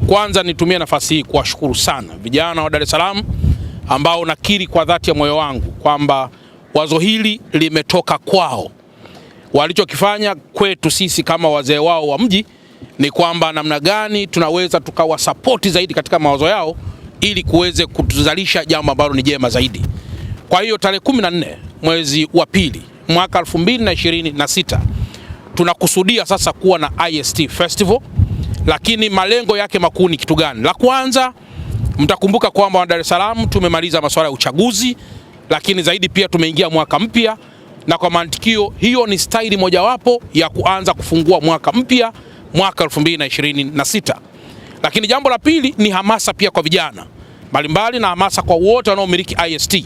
Kwanza nitumie nafasi hii kuwashukuru sana vijana wa Dar es Salaam ambao nakiri kwa dhati ya moyo wangu kwamba wazo hili limetoka kwao. Walichokifanya kwetu sisi kama wazee wao wa mji ni kwamba namna gani tunaweza tukawasapoti zaidi katika mawazo yao ili kuweze kutuzalisha jambo ambalo ni jema zaidi. Kwa hiyo tarehe 14 mwezi wa pili mwaka 2026 tunakusudia sasa kuwa na IST Festival, lakini malengo yake makuu ni kitu gani? La kwanza, mtakumbuka kwamba wa Dar es Salaam tumemaliza masuala ya uchaguzi, lakini zaidi pia tumeingia mwaka mpya, na kwa mantikio hiyo ni staili mojawapo ya kuanza kufungua mwaka mpya mwaka 2026. Lakini jambo la pili ni hamasa pia kwa vijana mbalimbali na hamasa kwa wote wanaomiliki IST.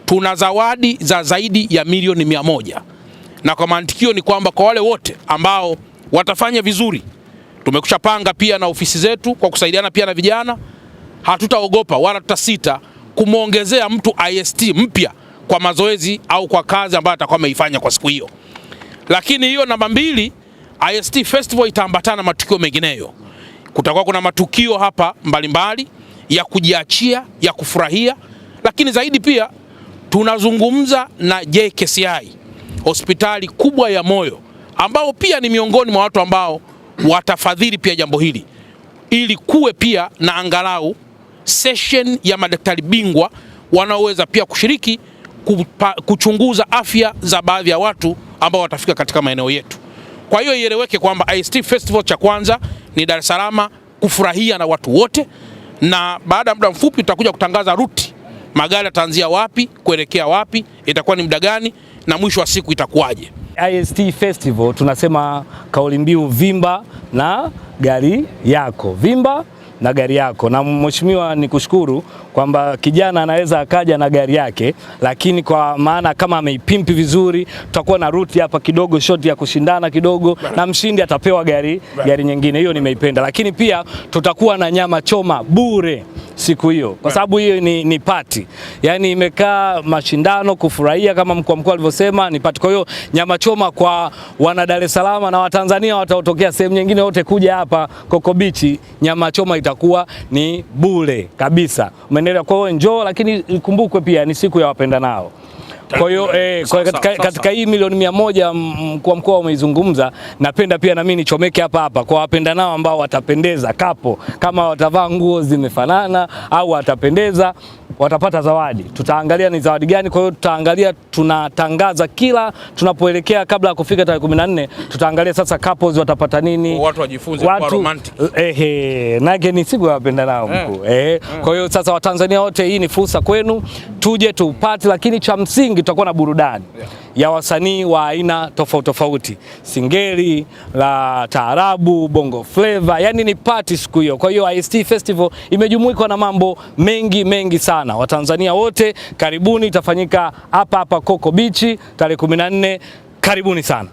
Tuna zawadi za zaidi ya milioni 100, na kwa mantikio ni kwamba kwa wale wote ambao watafanya vizuri, tumekushapanga pia na ofisi zetu kwa kusaidiana pia na vijana, hatutaogopa wala tutasita kumuongezea mtu IST mpya kwa mazoezi au kwa kazi ambayo atakuwa ameifanya kwa siku hiyo. Lakini hiyo namba 2, IST Festival itaambatana na matukio mengineyo. Kutakuwa kuna matukio hapa mbalimbali ya kujiachia, ya kufurahia, lakini zaidi pia tunazungumza na JKCI, hospitali kubwa ya moyo, ambao pia ni miongoni mwa watu ambao watafadhili pia jambo hili, ili kuwe pia na angalau session ya madaktari bingwa wanaoweza pia kushiriki kuchunguza afya za baadhi ya watu ambao watafika katika maeneo yetu. Kwa hiyo ieleweke kwamba IST Festival cha kwanza ni Dar es Salaam kufurahia na watu wote, na baada ya muda mfupi tutakuja kutangaza ruti, magari yataanzia wapi kuelekea wapi, itakuwa ni muda gani, na mwisho wa siku itakuwaje. IST Festival tunasema kauli mbiu vimba na gari yako, vimba na gari yako. Na mheshimiwa, nikushukuru kwamba kijana anaweza akaja na gari yake, lakini kwa maana kama ameipimpi vizuri, tutakuwa na ruti hapa kidogo short ya kushindana kidogo, na mshindi atapewa gari nyingine. Hiyo nimeipenda. Lakini pia tutakuwa na nyama choma bure siku hiyo, kwa sababu hiyo ni party. Yani imekaa mashindano kufurahia kama mkuu wa mkoa alivyosema, ni party. Kwa hiyo nyama choma kwa wana Dar es Salaam na Watanzania wataotokea sehemu nyingine wote kuja hapa Coco Beach, nyama choma itakuwa ni bure kabisa. Umeelewa? Kwa hiyo njoo, lakini ikumbukwe pia ni siku ya wapenda nao. Kwa hiyo katika hii milioni 100 mkuu wa mkoa umeizungumza, napenda pia na mimi nichomeke hapa kwa wapenda nao ambao watapendeza kapo, kama watavaa nguo zimefanana au watapendeza, watapata zawadi. Tutaangalia ni zawadi gani. Kwa hiyo tutaangalia, tunatangaza kila tunapoelekea kabla ya kufika tarehe 14, tutaangalia sasa couples watapata nini, watu wajifunze kwa romantic. Nake ni siku ya wapenda nao mkuu. Kwa hiyo sasa Watanzania wote, hii ni fursa kwenu, tuje tupate, lakini cha msingi tutakuwa na burudani ya wasanii wa aina tofauti tofauti, singeli, la taarabu, bongo flavor, yani ni party siku hiyo. Kwa hiyo IST Festival imejumuika na mambo mengi sana. Watanzania wote karibuni, itafanyika hapa Coco Beach tarehe 14. Karibuni sana.